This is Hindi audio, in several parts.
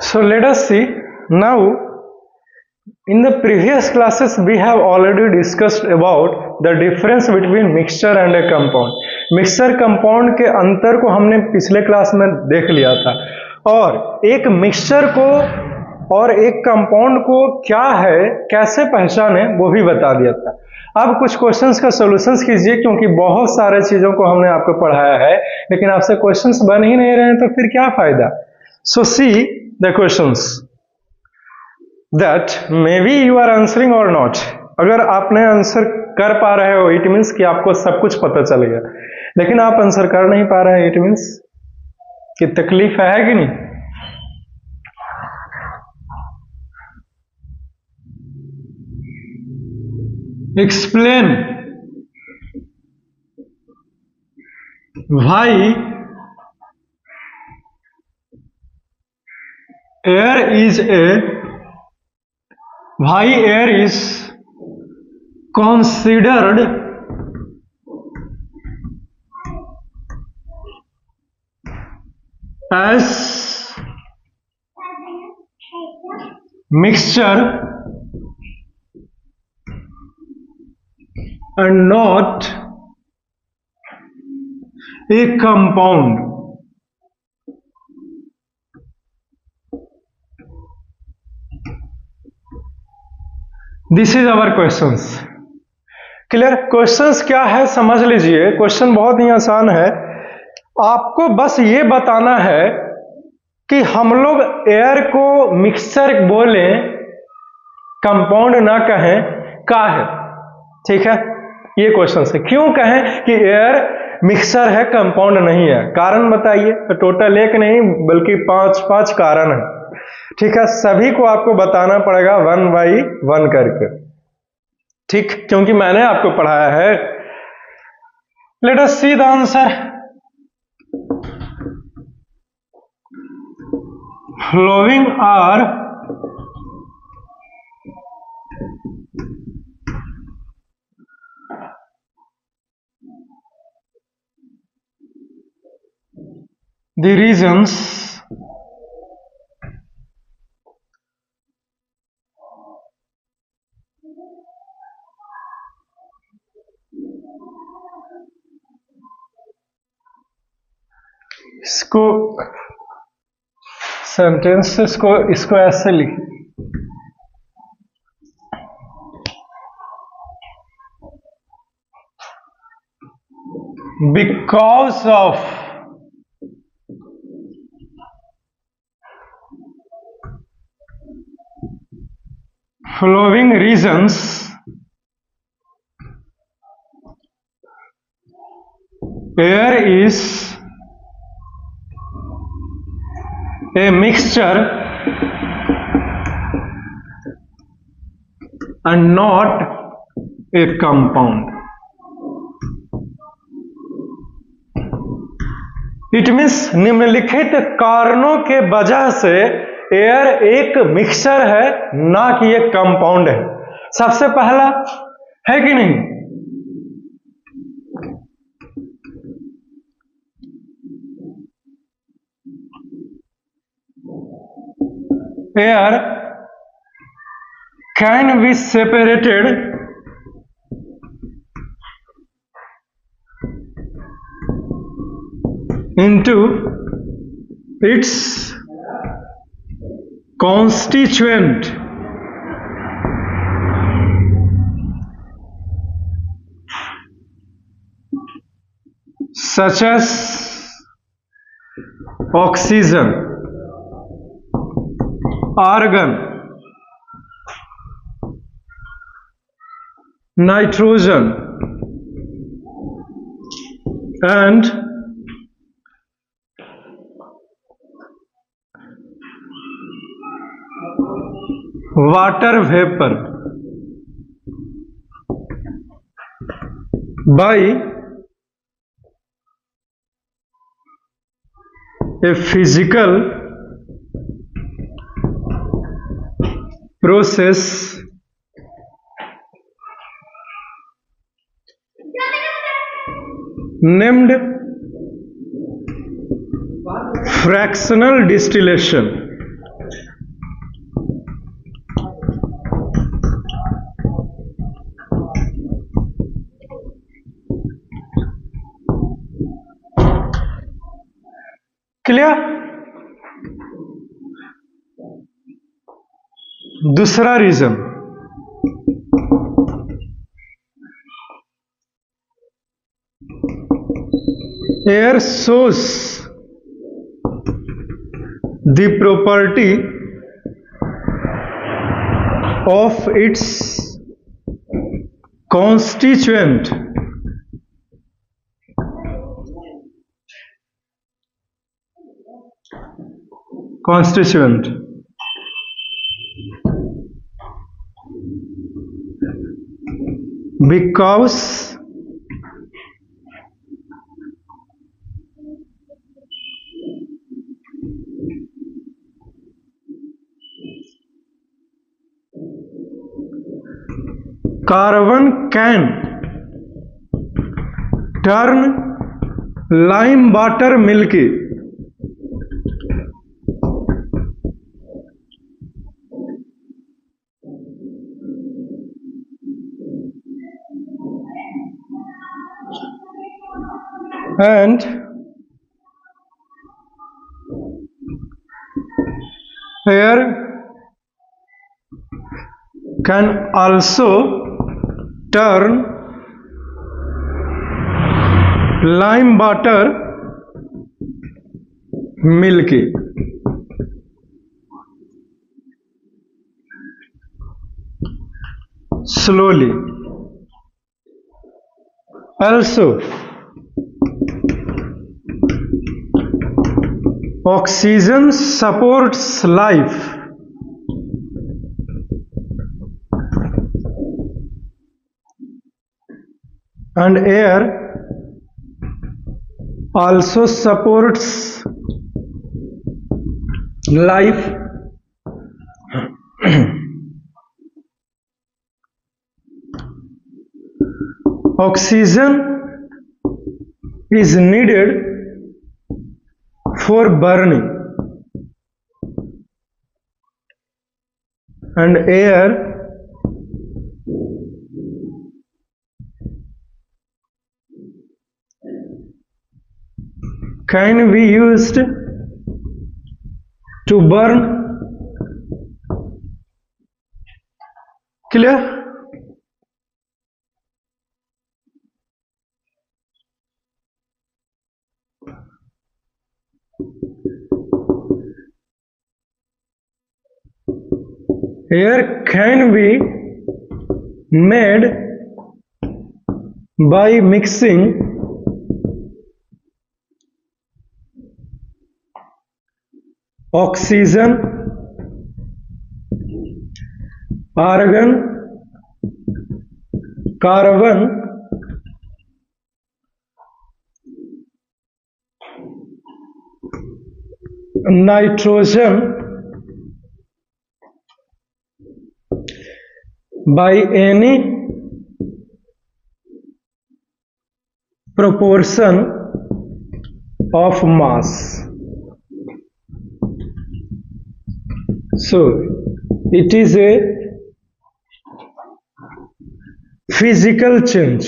So let us see now. In the previous classes we have already discussed about the difference between mixture and a compound. Mixture compound के अंतर को हमने पिछले क्लास में देख लिया था, और एक मिक्सचर को और एक कंपाउंड को क्या है, कैसे पहचाने, वो भी बता दिया था। अब कुछ क्वेश्चंस का सॉल्यूशंस कीजिए, क्योंकि बहुत सारे चीजों को हमने आपको पढ़ाया है, लेकिन आपसे क्वेश्चंस बन ही नहीं रहे हैं, तो फिर क्या फायदा। So see the questions that may be you are answering or not. अगर आपने आंसर कर पा रहे हो, इट मीन्स कि आपको सब कुछ पता चल गया, लेकिन आप आंसर कर नहीं पा रहे हैं, इट मीन्स कि तकलीफ है कि नहीं। Explain why air is considered as mixture and not a compound. This is our questions. Clear? Questions क्या है समझ लीजिए। क्वेश्चन बहुत ही आसान है, आपको बस ये बताना है कि हम लोग एयर को मिक्सचर बोलें, कंपाउंड ना कहें, का है। ठीक है, ये क्वेश्चन है। क्यों कहें कि एयर मिक्सचर है, कंपाउंड नहीं है, कारण बताइए। तो टोटल एक नहीं बल्कि पांच कारण है। ठीक है, सभी को आपको बताना पड़ेगा 1 by 1 करके, ठीक, क्योंकि मैंने आपको पढ़ाया है। Let us see the answer. Following are the reasons इसको सेंटेंसेस को इसको ऐसे लिख, because of following reasons air is a mixture and not a compound. It means निम्नलिखित कारणों के वजह से एयर एक मिक्सचर है, ना कि एक कंपाउंड है। सबसे पहला है कि नहीं, air can be separated into its constituent such as oxygen, argon, nitrogen and water vapor by a physical process named fractional distillation. Clear? दूसरा reason, air shows the property of its constituent because carbon can turn lime water milky. And air can also turn lime water milky. Slowly. Also, oxygen supports life. And air also supports life. Oxygen is needed for burning, and air can be used to burn. Clear? Air can be made by mixing oxygen, argon, carbon, nitrogen by any proportion of mass. So it is a physical change.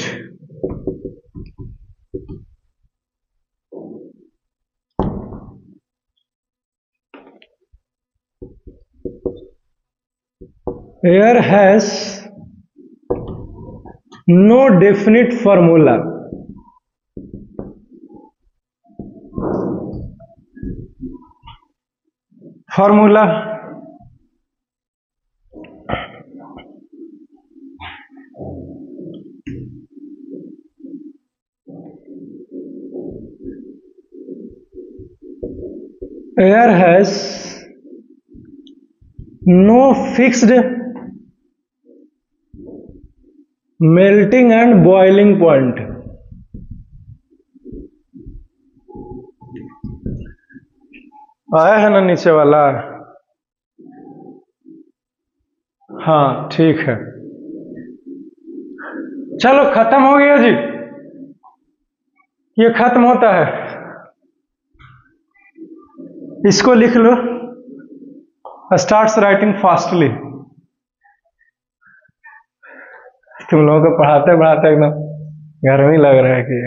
Air has no definite formula. Air has no fixed melting and boiling point. आया है ना नीचे वाला? हाँ ठीक है, चलो खत्म हो गया जी, ये खत्म होता है, इसको लिख लो। Starts writing fastly. तुम लोगों को पढ़ाते पढ़ाते एकदम गर्मी लग रहा है कि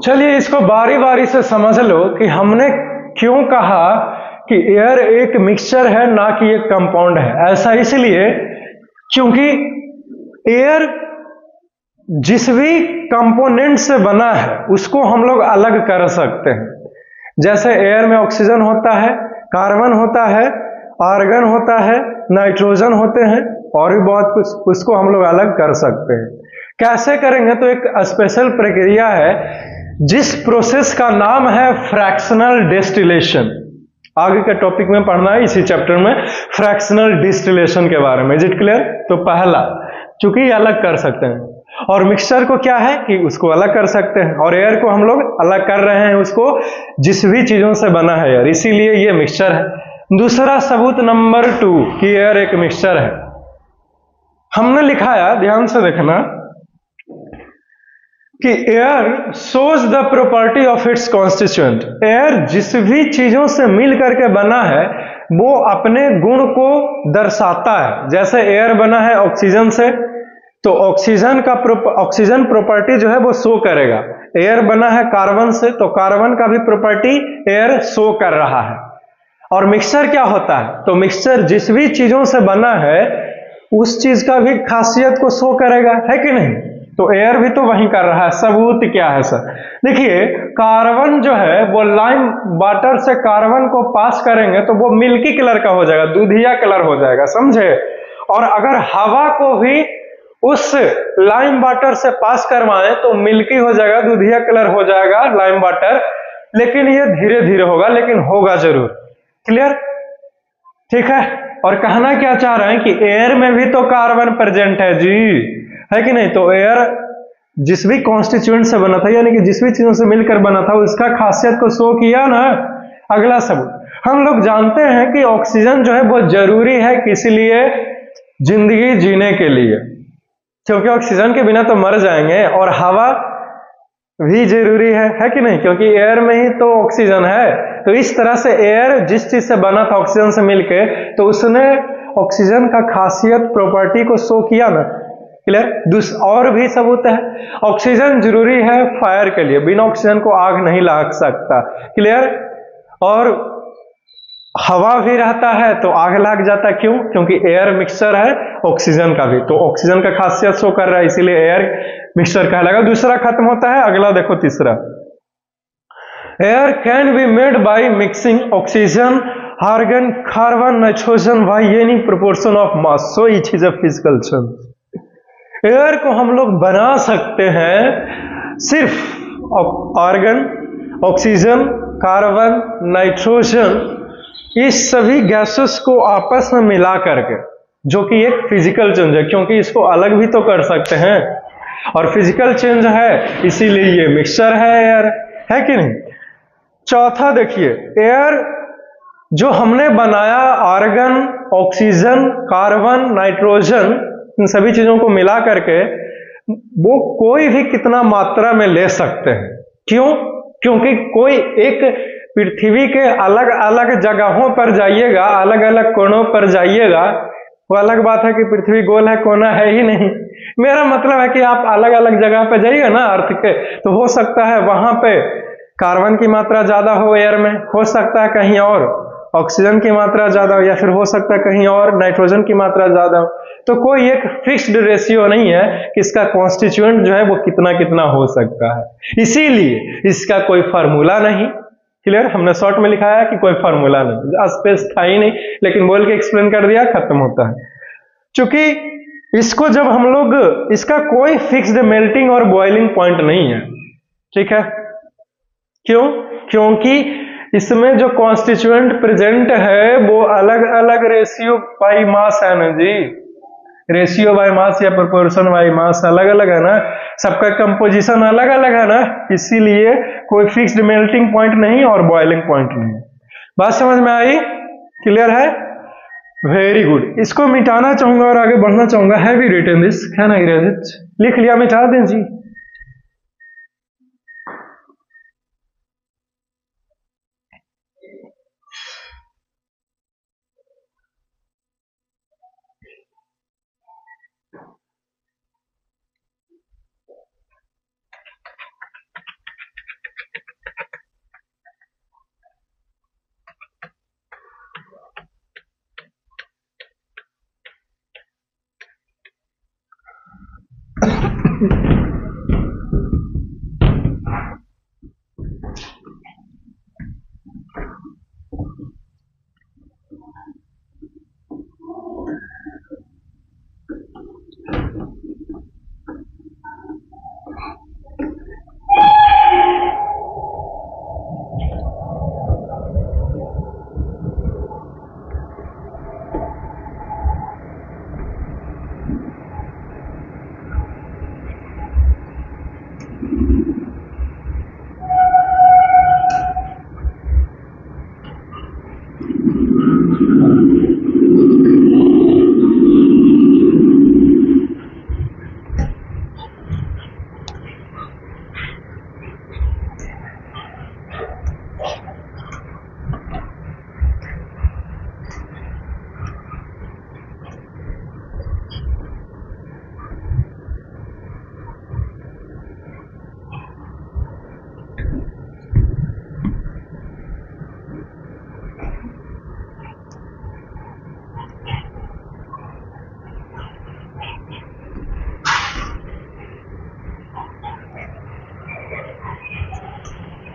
चलिए इसको बारी बारी से समझ लो कि हमने क्यों कहा कि एयर एक मिक्सचर है ना कि एक कंपाउंड है। ऐसा इसलिए क्योंकि एयर जिस भी कंपोनेंट से बना है उसको हम लोग अलग कर सकते हैं। जैसे एयर में ऑक्सीजन होता है, कार्बन होता है, आर्गन होता है, नाइट्रोजन होते हैं और भी बहुत कुछ, उसको हम लोग अलग कर सकते हैं। कैसे करेंगे? तो एक स्पेशल प्रक्रिया है जिस प्रोसेस का नाम है फ्रैक्शनल डिस्टिलेशन। आगे के टॉपिक में पढ़ना है इसी चैप्टर में फ्रैक्शनल डिस्टिलेशन के बारे में। Is it clear? तो पहला, चूंकि अलग कर सकते हैं, और मिक्सचर को क्या है कि उसको अलग कर सकते हैं, और एयर को हम लोग अलग कर रहे हैं उसको जिस भी चीजों से बना है एयर, इसीलिए ये मिक्सचर है। दूसरा सबूत नंबर 2 कि एयर एक मिक्सचर है, हमने लिखाया, ध्यान से देखना, कि air shows the property of its constituent. Air जिस भी चीजों से मिल करके बना है वो अपने गुण को दर्शाता है। जैसे एयर बना है ऑक्सीजन से, तो ऑक्सीजन प्रॉपर्टी जो है वो शो करेगा। एयर बना है कार्बन से, तो कार्बन का भी प्रॉपर्टी एयर शो कर रहा है। और मिक्सचर क्या होता है? तो मिक्सचर जिस भी चीजों से बना है उस चीज का भी खासियत को शो करेगा, है कि नहीं? तो एयर भी तो वही कर रहा है। सबूत क्या है सर? देखिए, कार्बन जो है वो लाइम वाटर से कार्बन को पास करेंगे तो वो मिल्की कलर का हो जाएगा, दूधिया कलर हो जाएगा, समझे? और अगर हवा को भी उस लाइम वाटर से पास करवाएं तो मिल्की हो जाएगा, दूधिया कलर हो जाएगा लाइम वाटर। लेकिन ये धीरे धीरे होगा, लेकिन होगा जरूर। क्लियर? ठीक है। और कहना क्या चाह रहे हैं कि एयर में भी तो कार्बन प्रेजेंट है जी, है कि नहीं? तो एयर जिस भी कॉन्स्टिट्यूएंट से बना था, यानी कि जिस भी चीजों से मिलकर बना था, उसका खासियत को शो किया ना। अगला सबूत, हम लोग जानते हैं कि ऑक्सीजन जो है वो जरूरी है, किस लिए? जिंदगी जीने के लिए, क्योंकि ऑक्सीजन के बिना तो मर जाएंगे। और हवा भी जरूरी है कि नहीं? क्योंकि एयर में ही तो ऑक्सीजन है। तो इस तरह से एयर जिस चीज से बना था ऑक्सीजन से मिलके, तो उसने ऑक्सीजन का खासियत प्रॉपर्टी को शो किया ना। क्लियर? और भी सबूत है, ऑक्सीजन जरूरी है फायर के लिए, बिना ऑक्सीजन को आग नहीं लग सकता। क्लियर? और हवा भी रहता है तो आग लग जाता है, क्यों? क्योंकि एयर मिक्सचर है ऑक्सीजन का भी, तो ऑक्सीजन का खासियत शो कर रहा है, इसीलिए एयर मिक्सचर कहलाएगा। दूसरा खत्म होता है, अगला देखो तीसरा, air can be made by mixing oxygen, argon, carbon, nitrogen by any proportion of mass, so it is a physical change. Air को हम लोग बना सकते हैं सिर्फ आर्गन, ऑक्सीजन, कार्बन, नाइट्रोजन, इस सभी गैसेस को आपस में मिला करके, जो कि एक फिजिकल चेंज है, क्योंकि इसको अलग भी तो कर सकते हैं, और फिजिकल चेंज है, इसीलिए ये मिक्सचर है एयर, है कि नहीं? चौथा देखिए, एयर जो हमने बनाया, आर्गन, ऑक्सीजन, कार्बन, नाइट्रोजन, इन सभी चीजों को मिला करके वो कोई भी कितना मात्रा में ले सकते हैं। क्यों? क्योंकि कोई एक पृथ्वी के अलग अलग जगहों पर जाइएगा, अलग अलग कोनों पर जाइएगा, वो अलग बात है कि पृथ्वी गोल है, कोना है ही नहीं। मेरा मतलब है कि आप अलग अलग जगह पे जाइएगा ना अर्थ के, तो हो सकता है वहां पे कार्बन की मात्रा ज्यादा हो एयर में, हो सकता है कहीं और ऑक्सीजन की मात्रा ज्यादा हो, या फिर हो सकता है कहीं और नाइट्रोजन की मात्रा ज्यादा हो। तो कोई एक फिक्स्ड रेशियो नहीं है कि इसका कॉन्स्टिट्यूएंट जो है वो कितना कितना हो सकता है, इसीलिए इसका कोई फार्मूला नहीं। क्लियर? हमने शॉर्ट में लिखा है कि कोई फार्मूला नहीं, स्पेस था ही नहीं, लेकिन बोल के एक्सप्लेन कर दिया, खत्म होता है। क्योंकि इसको जब हम लोग, इसका कोई फिक्स्ड मेल्टिंग और बॉइलिंग पॉइंट नहीं है, ठीक है? क्यों? क्योंकि इसमें जो कॉन्स्टिट्यूएंट प्रेजेंट है वो अलग अलग रेशियो बाई मास है ना जी, रेशियो बाय मास या प्रोपोर्शन बाय मास अलग अलग है ना, सबका कंपोजिशन अलग अलग है ना, इसीलिए कोई फिक्स्ड मेल्टिंग पॉइंट नहीं और बॉइलिंग पॉइंट नहीं। बात समझ में आई? क्लियर है? Very good. इसको मिटाना चाहूंगा और आगे बढ़ना चाहूंगा। Have you written this? Can I erase it? लिख लिया, मिटा दें जी।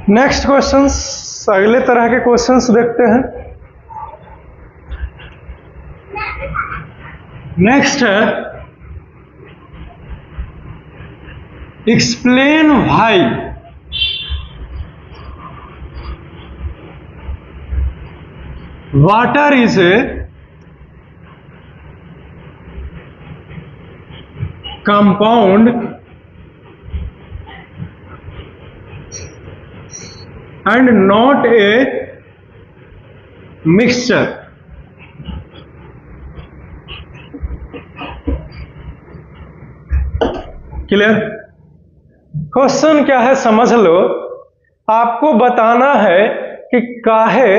नेक्स्ट क्वेश्चंस, अगले तरह के क्वेश्चंस देखते हैं। नेक्स्ट है explain why water is a compound and not a mixture. Clear? Question क्या है समझ लो। आपको बताना है कि काहे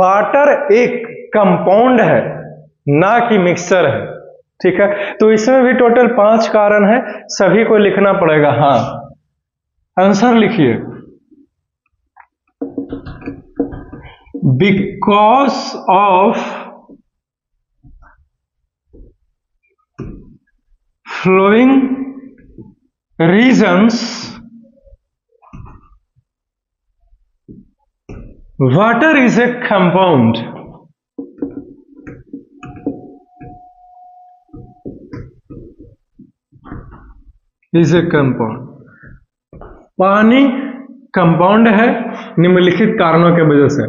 वाटर एक कंपाउंड है ना कि मिक्सचर है। ठीक है, तो इसमें भी टोटल 5 कारण है, सभी को लिखना पड़ेगा। हाँ, आंसर लिखिए। Because of flowing reasons, water is a compound. Is a compound. पानी कंपाउंड है निम्नलिखित कारणों के वजह से।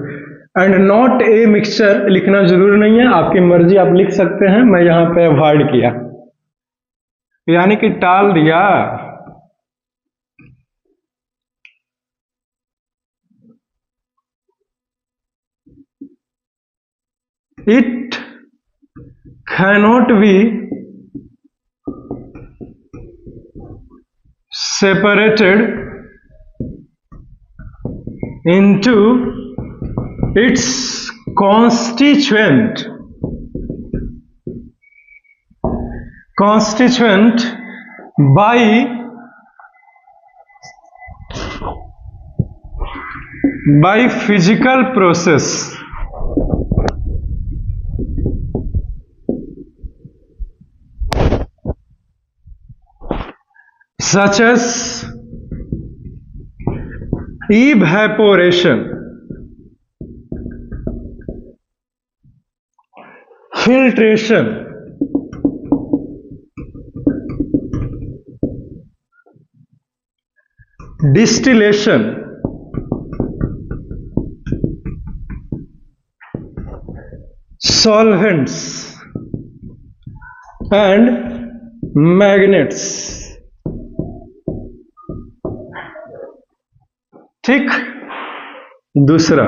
एंड नॉट ए मिक्सचर लिखना जरूरी नहीं है, आपकी मर्जी, आप लिख सकते हैं। मैं यहां पे अवॉइड किया, यानी कि टाल दिया। It cannot be separated into its constituent by physical process such as evaporation, filtration, distillation, solvents and magnets। ठीक। दूसरा,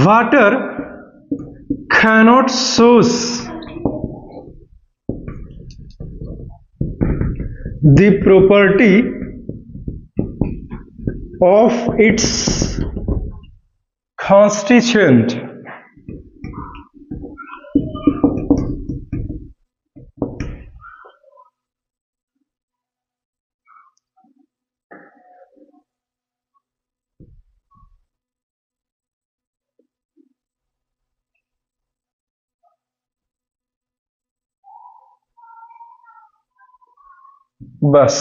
water cannot source the property of its constituent बस।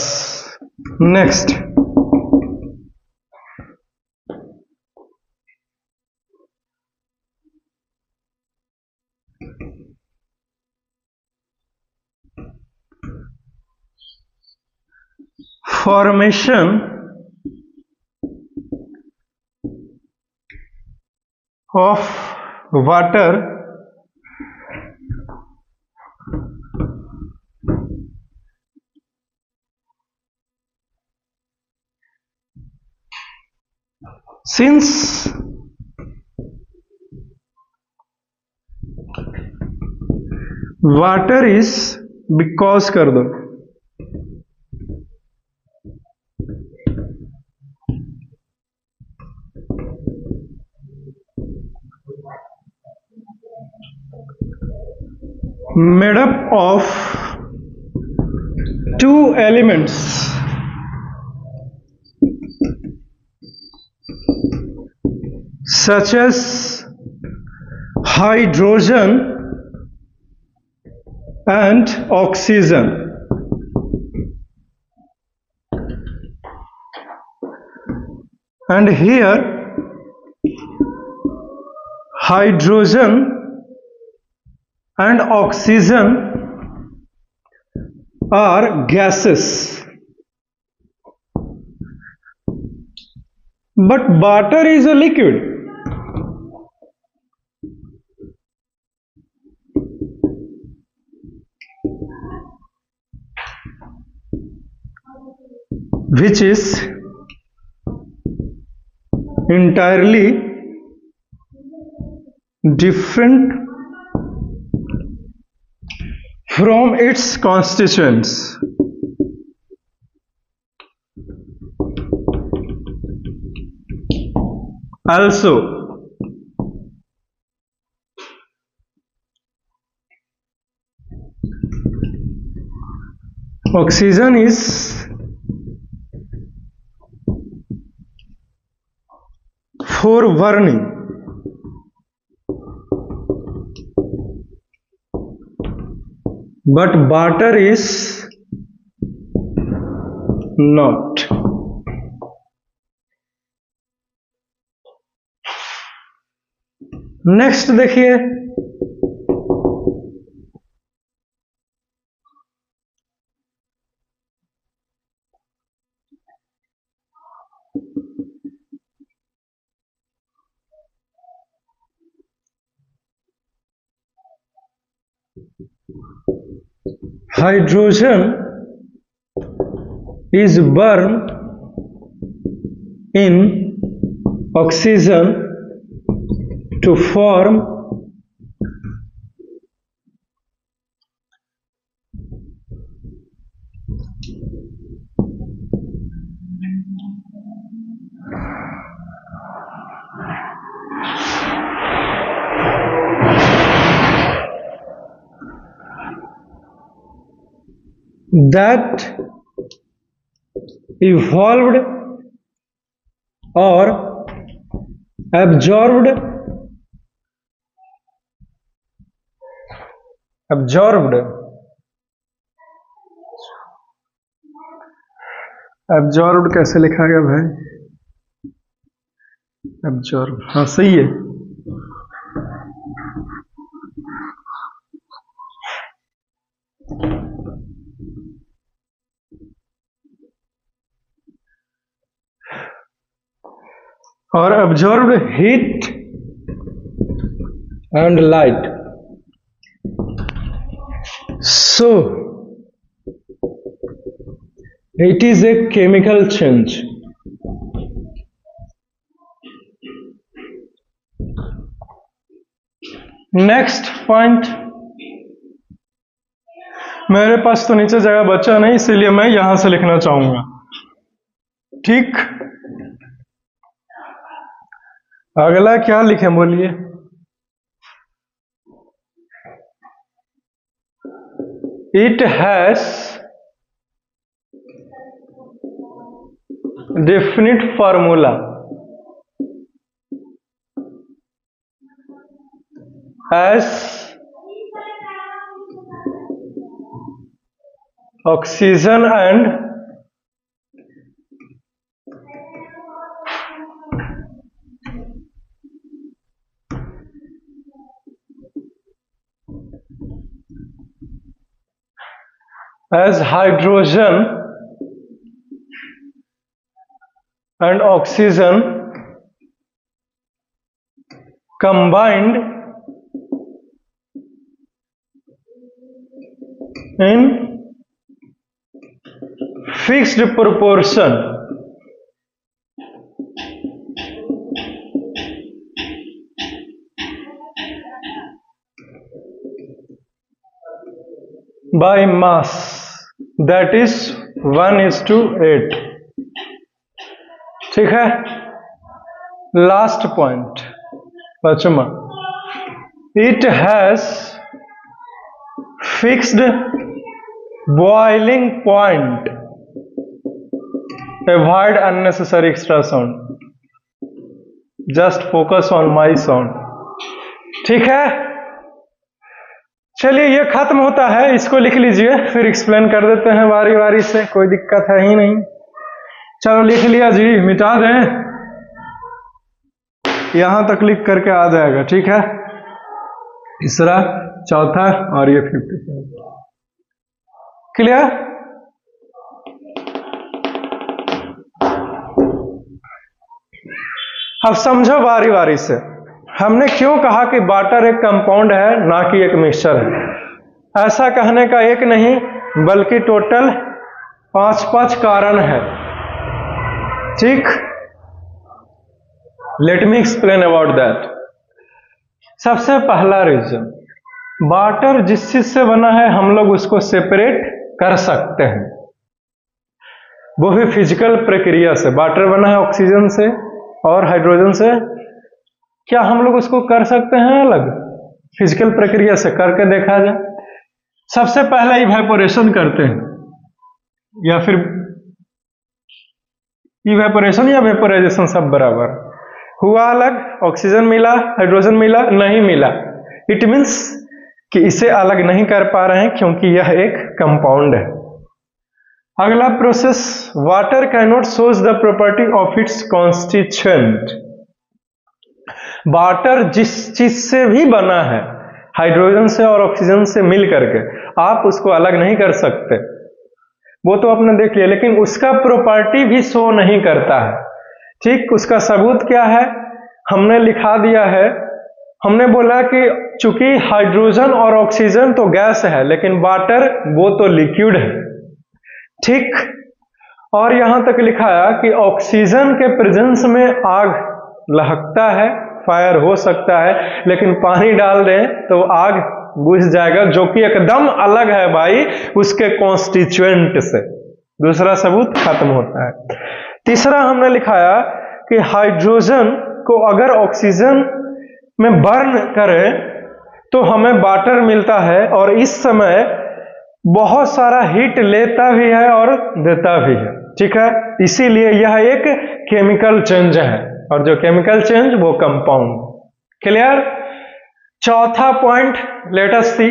Next, formation of water since water is because कर दो, made up of two elements such as hydrogen and oxygen. And here hydrogen and oxygen are gases, but water is a liquid. Which is entirely different from its constituents. Also, oxygen is for burning, but water is not. Next देखिए, hydrogen is burned in oxygen to form that evolved or absorbed absorbed कैसे लिखा गया भाई? absorb, हाँ सही है। और absorbed heat and light. So it is a chemical change. Next point, मेरे पास तो नीचे जगह बचा नहीं, इसीलिए मैं यहां से लिखना चाहूंगा। ठीक, अगला क्या लिखें बोलिए? It has definite formula as oxygen and as hydrogen and oxygen combined in fixed proportion by mass, that is 1:8. ठीक है, लास्ट पॉइंट पांचवा, it has fixed boiling point, avoid unnecessary extra sound, just focus on my sound. ठीक है, चलिए ये खत्म होता है, इसको लिख लीजिए, फिर एक्सप्लेन कर देते हैं बारी बारी से, कोई दिक्कत है ही नहीं। चलो लिख लिया जी, मिटा दें, यहां तक लिख करके आ जाएगा। ठीक है, तीसरा, चौथा और ये 55। क्लियर? अब समझो बारी बारी से, हमने क्यों कहा कि वाटर एक कंपाउंड है ना कि एक मिक्सचर है। ऐसा कहने का एक नहीं बल्कि टोटल 5 कारण है। ठीक, let me explain about that. सबसे पहला रीजन, वाटर जिस चीज से बना है हम लोग उसको सेपरेट कर सकते हैं, वो भी फिजिकल प्रक्रिया से। वाटर बना है ऑक्सीजन से और हाइड्रोजन से, क्या हम लोग उसको कर सकते हैं अलग? फिजिकल प्रक्रिया से करके देखा जाए। सबसे पहले इवेपोरेशन करते हैं, या फिर इवेपोरेशन या वेपोराइजेशन सब बराबर हुआ, अलग ऑक्सीजन मिला हाइड्रोजन मिला नहीं मिला, इट मीन्स कि इसे अलग नहीं कर पा रहे हैं क्योंकि यह एक कंपाउंड है। अगला process, water can not shows the property of its constituent. Water जिस चीज से भी बना है, हाइड्रोजन से और ऑक्सीजन से मिल करके, आप उसको अलग नहीं कर सकते, वो तो आपने देख लिया, लेकिन उसका प्रॉपर्टी भी शो नहीं करता है। ठीक, उसका सबूत क्या है? हमने लिखा दिया है, हमने बोला कि चूंकि हाइड्रोजन और ऑक्सीजन तो गैस है लेकिन वाटर वो तो लिक्विड है। ठीक, और यहां तक लिखाया कि ऑक्सीजन के प्रेजेंस में आग लहकता है, फायर हो सकता है, लेकिन पानी डाल दें तो आग बुझ जाएगा, जो कि एकदम अलग है भाई उसके कॉन्स्टिट्यूएंट से। दूसरा सबूत खत्म होता है। तीसरा हमने लिखाया कि हाइड्रोजन को अगर ऑक्सीजन में बर्न करें तो हमें वाटर मिलता है, और इस समय बहुत सारा हीट लेता भी है और देता भी है। ठीक है, इसीलिए यह एक केमिकल चेंज है, और जो केमिकल चेंज वो कंपाउंड। क्लियर? चौथा पॉइंट, लेट अस सी,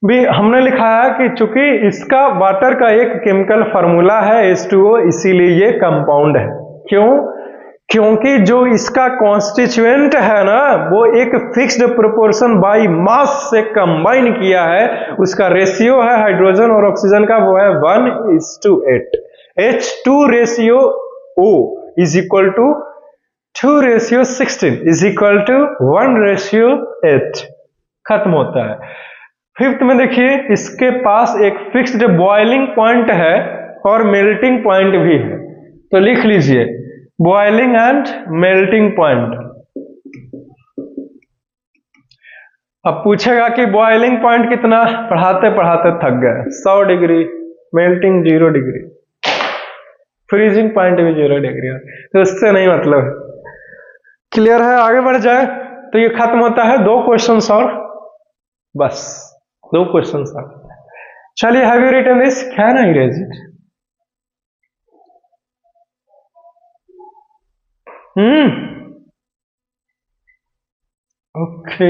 भी हमने लिखाया कि चूंकि इसका वाटर का एक केमिकल फार्मूला है H2O, इसीलिए ये कंपाउंड है। क्यों? क्योंकि जो इसका कॉन्स्टिट्यूएंट है ना, वो एक फिक्स्ड प्रोपोर्शन बाय मास से कंबाइन किया है, उसका रेशियो है हाइड्रोजन और ऑक्सीजन का, वो है 1:8। H2 ratio O is equal to 2:16 is equal to 1:8। खत्म होता है। फिफ्थ में देखिए, इसके पास एक फिक्स्ड बॉइलिंग पॉइंट है और मेल्टिंग पॉइंट भी है, तो लिख लीजिए बॉइलिंग एंड मेल्टिंग पॉइंट। अब पूछेगा कि बॉइलिंग पॉइंट कितना, पढ़ाते पढ़ाते थक गए। 100 degree, melting 0 degree, freezing point भी 0 डिग्री, तो उससे नहीं मतलब। क्लियर है? आगे बढ़ जाए तो ये खत्म होता है। 2 क्वेश्चन और, बस 2 क्वेश्चन और। चलिए, have you written this? Can I erase it? Okay,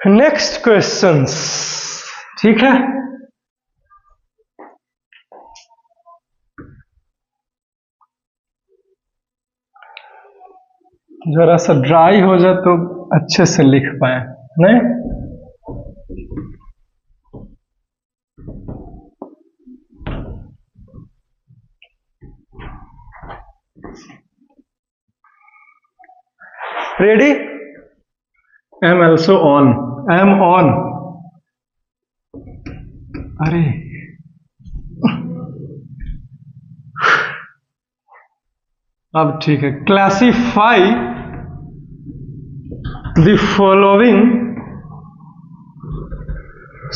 next questions, ठीक है। जरा सा ड्राई हो जाए तो अच्छे से लिख पाए, नहीं? Ready? I am also on, I am on. अरे अब ठीक है। Classify the following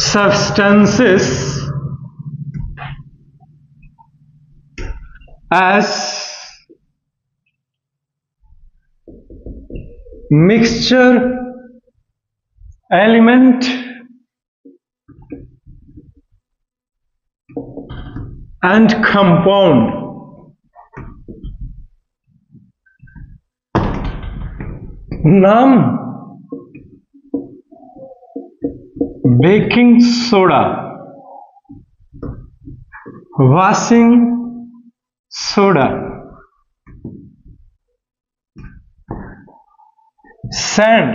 substances as mixture, element and compound. नाम: baking soda, washing soda, sand,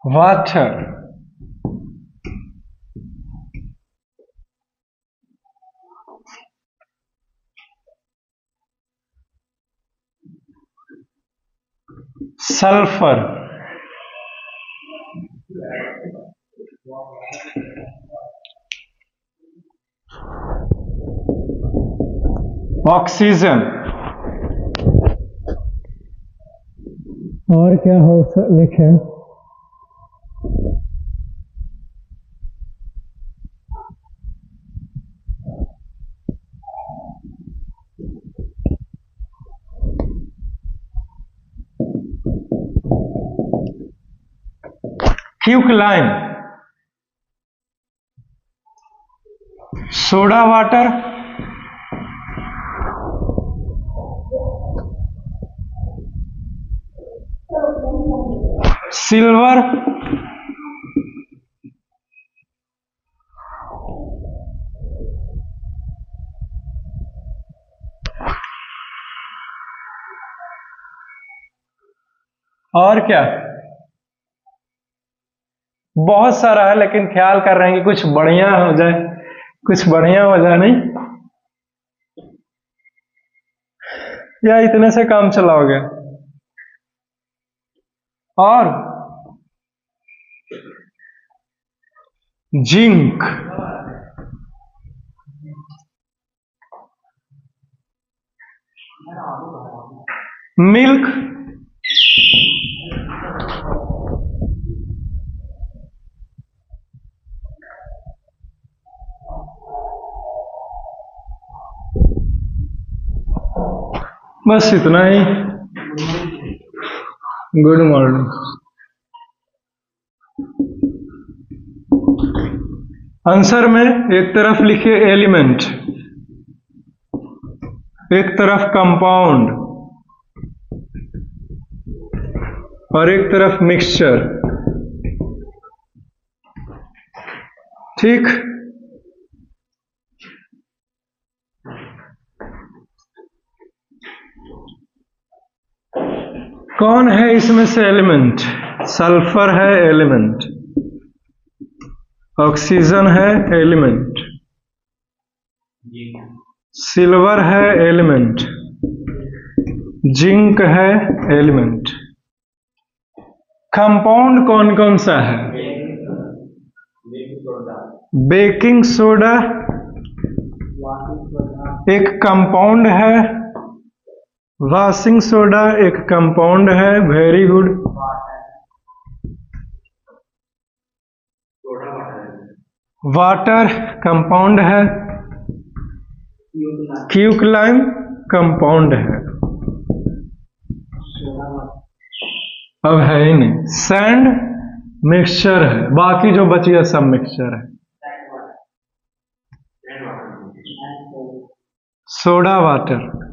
water, sulphur, oxygen, और क्या हो लिखे? क्विकलाइन, सोडा वाटर, सिल्वर, और क्या? बहुत सारा है, लेकिन ख्याल कर रहे हैं कि कुछ बढ़िया हो जाए, कुछ बढ़िया हो जाए, नहीं? या इतने से काम चलाओगे? और जिंक, मिल्क, बस इतना ही। Good morning. आंसर में एक तरफ लिखिए एलिमेंट, एक तरफ कंपाउंड और एक तरफ मिक्सचर, ठीक? कौन है इसमें से एलिमेंट? सल्फर है एलिमेंट, ऑक्सीजन है एलिमेंट, सिल्वर है एलिमेंट, जिंक है एलिमेंट। कंपाउंड कौन कौन सा है? बेकिंग सोडा एक कंपाउंड है, वॉशिंग सोडा एक कंपाउंड है, वेरी गुड। वाटर कंपाउंड है, क्विकलाइन कंपाउंड है, अब है ही नहीं। सैंड मिक्सचर है, बाकी जो बची है सब मिक्सचर है। Soda water.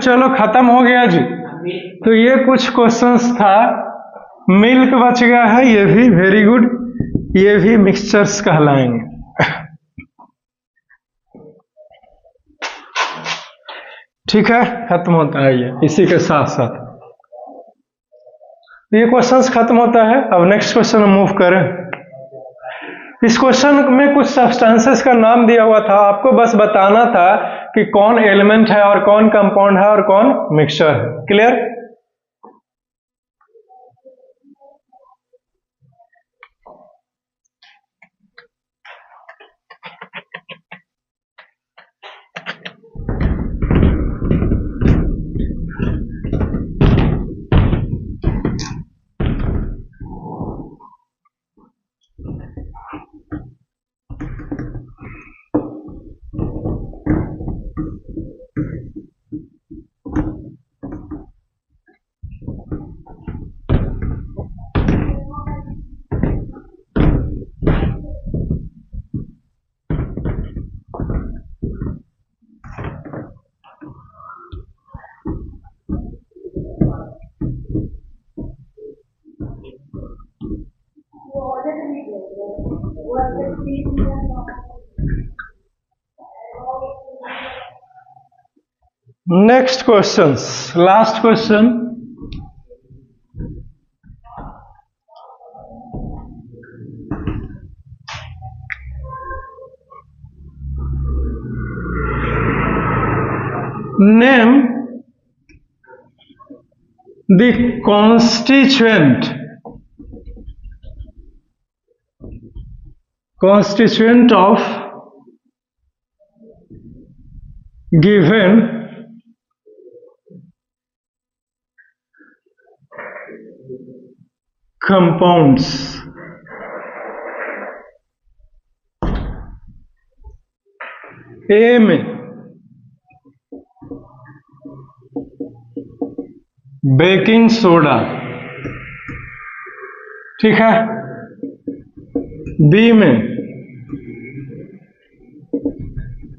चलो खत्म हो गया जी। तो ये कुछ क्वेश्चंस था। मिल्क बच गया है, ये भी वेरी गुड, ये भी मिक्सचर्स कहलाएंगे। ठीक है, खत्म होता है ये इसी के साथ साथ। ये क्वेश्चंस खत्म होता है। अब नेक्स्ट क्वेश्चन हम मूव करें। इस क्वेश्चन में कुछ सब्सटेंसेस का नाम दिया हुआ था, आपको बस बताना था कि कौन एलिमेंट है और कौन कंपाउंड है और कौन मिक्सचर है। Clear? Next questions, last question. Name the constituent of given compounds. ए में बेकिंग सोडा, ठीक है, बी में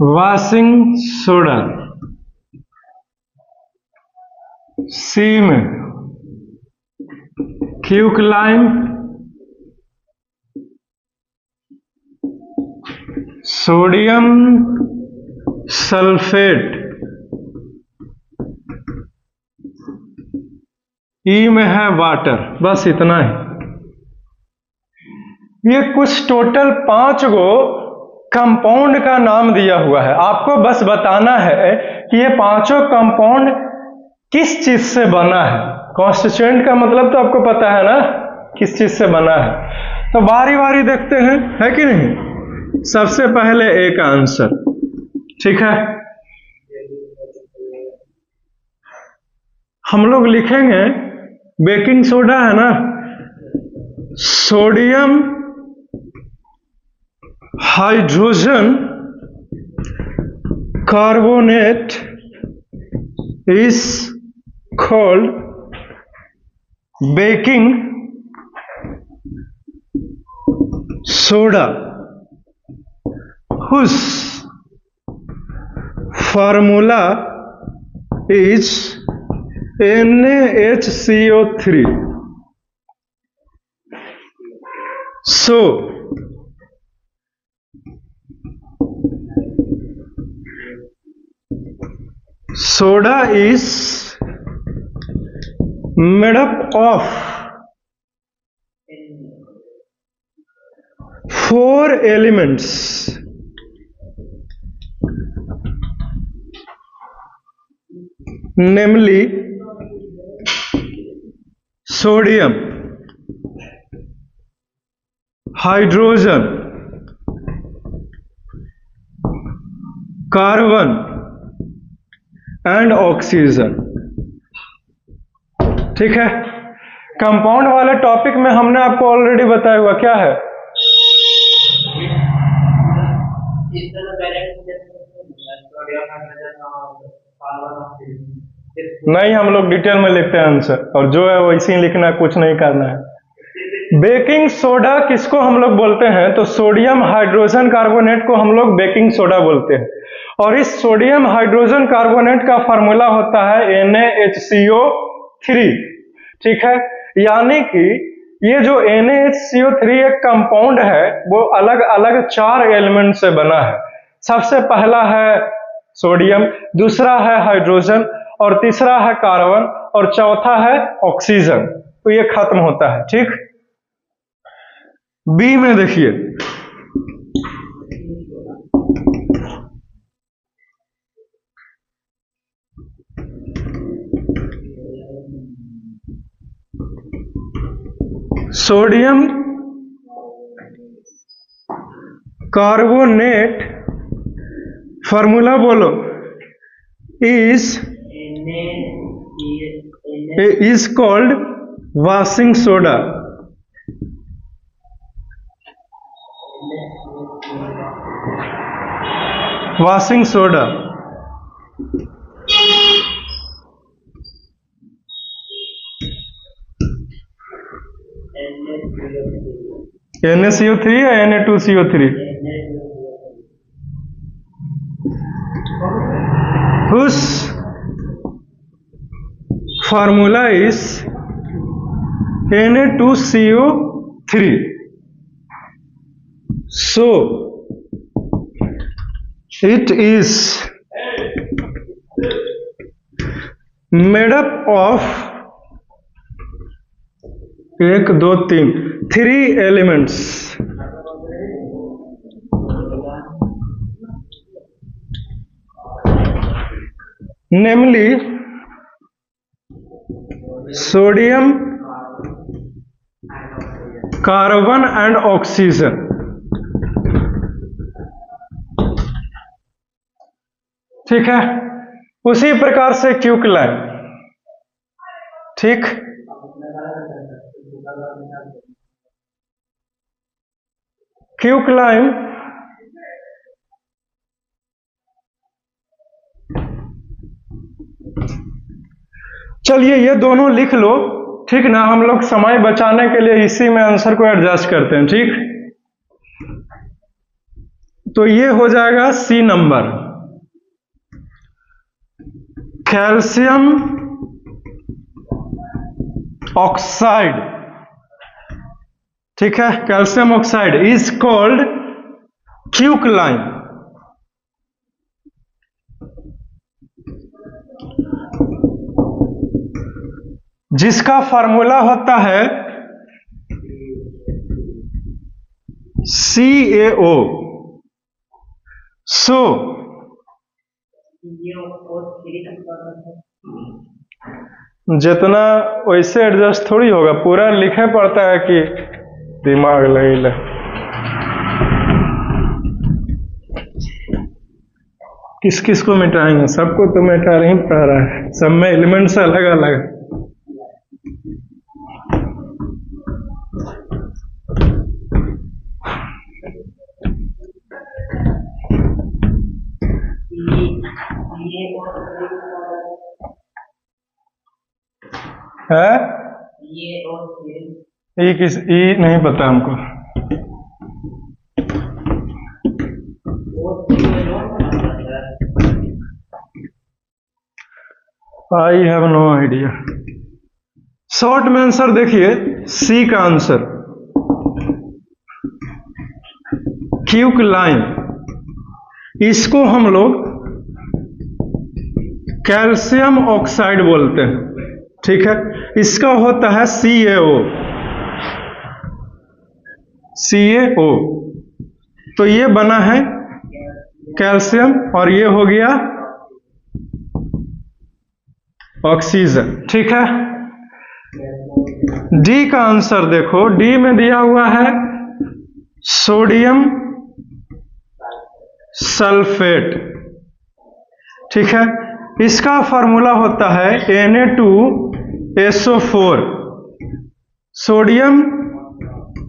वॉशिंग सोडा, सी में क्विकलाइम, सोडियम सल्फेट, ई में है वाटर। बस इतना ही। ये कुछ टोटल 5 गो कंपाउंड का नाम दिया हुआ है। आपको बस बताना है कि ये पांचों कंपाउंड किस चीज से बना है। कॉन्स्टिट्यूएंट का मतलब तो आपको पता है ना, किस चीज से बना है। तो बारी बारी देखते हैं, है कि नहीं। सबसे पहले ए का आंसर, ठीक है, हम लोग लिखेंगे बेकिंग सोडा है ना, sodium hydrogen carbonate is called baking soda whose formula is NaHCO3. So soda is made up of 4 elements, namely sodium, hydrogen, carbon and oxygen. ठीक है, कंपाउंड वाले टॉपिक में हमने आपको ऑलरेडी बताया हुआ क्या है। नहीं, हम लोग डिटेल में लिखते हैं आंसर, और जो है वो इसी लिखना है, कुछ नहीं करना है। बेकिंग सोडा किसको हम लोग बोलते हैं, तो सोडियम हाइड्रोजन कार्बोनेट को हम लोग बेकिंग सोडा बोलते हैं। और इस सोडियम हाइड्रोजन कार्बोनेट का फार्मूला होता है NaHCO 3, ठीक है। यानी कि ये जो NaHCO3 एक कंपाउंड है वो अलग अलग 4 एलिमेंट से बना है। सबसे पहला है सोडियम, दूसरा है हाइड्रोजन, और तीसरा है कार्बन, और चौथा है ऑक्सीजन। तो ये खत्म होता है, ठीक। बी में देखिए, सोडियम कार्बोनेट, फार्मूला बोलो, is called washing soda. Washing soda. NaCO3 या Na2CO3? whose formula is Na2CO3. So it is made up of 1 2 3 3 elements. Namely sodium, carbon and oxygen. ठीक है। उसी प्रकार से क्यूकलाइन, ठीक। क्यूकलाइन चलिए ये दोनों लिख लो, ठीक ना। हम लोग समय बचाने के लिए इसी में आंसर को एडजस्ट करते हैं, ठीक। तो ये हो जाएगा सी नंबर, कैल्शियम ऑक्साइड, ठीक है। Calcium oxide is called quicklime. जिसका फार्मूला होता है CaO। सो जितना वैसे एडजस्ट थोड़ी होगा, पूरा लिखे पड़ता है कि दिमाग लगे। किस किस को मिटाएंगे? सबको तो मिटा नहीं पा रहा है, सब में एलिमेंट्स अलग अलग। है ई किस ई नहीं पता हमको। I have no idea. Short में आंसर देखिए, सी का आंसर क्यूकलाइन। इसको हम लोग कैल्शियम ऑक्साइड बोलते हैं, ठीक है। इसका होता है CaO। तो ये बना है कैल्शियम और ये हो गया ऑक्सीजन, ठीक है। डी का आंसर देखो, डी में दिया हुआ है सोडियम सल्फेट, ठीक है। इसका फार्मूला होता है Na2SO4। सोडियम,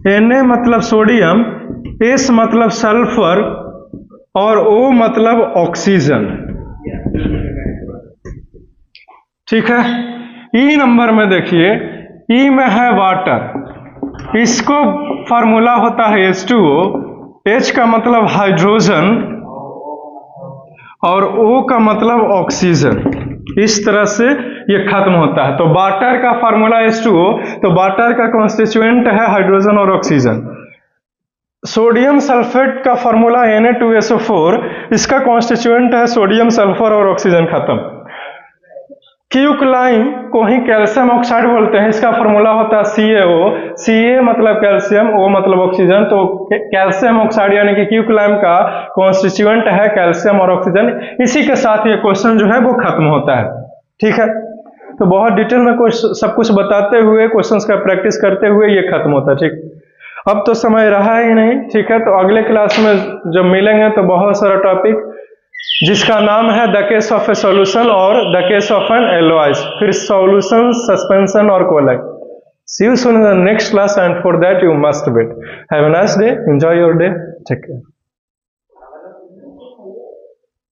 Na मतलब सोडियम, S मतलब सल्फर और O मतलब ऑक्सीजन, ठीक है। ई नंबर में देखिए, ई में है वाटर। इसको फार्मूला होता है H2O। H का मतलब हाइड्रोजन और O का मतलब ऑक्सीजन। इस तरह से ये खत्म होता है। तो वाटर का फार्मूला H2O, तो वाटर का कॉन्स्टिट्यूएंट है हाइड्रोजन और ऑक्सीजन। सोडियम सल्फेट का फार्मूला Na2SO4, इसका कॉन्स्टिट्यूएंट है सोडियम सल्फर और ऑक्सीजन, खत्म। क्यूकलाइन को ही कैल्शियम ऑक्साइड बोलते हैं, इसका फार्मूला होता है CaO, Ca मतलब कैल्शियम, O मतलब ऑक्सीजन, तो कैल्शियम ऑक्साइड यानी कि क्यूकलाइन का कॉन्स्टिट्यूएंट है कैल्शियम और ऑक्सीजन। इसी के साथ ये क्वेश्चन जो है वो खत्म होता है। ठीक है, तो बहुत डिटेल में सब कुछ बताते हुए, क्वेश्चंस का प्रैक्टिस करते हुए ये खत्म होता है। ठीक, अब तो समय रहा ही नहीं। ठीक है, तो अगले क्लास में जब मिलेंगे तो बहुत सारा टॉपिक जिसका नाम है the case of a solution और the case of an alloys, फिर सॉल्यूशन, सस्पेंशन और colloid. See you soon in the next class, and for that you must wait. Have a nice day. Enjoy your day. Take care.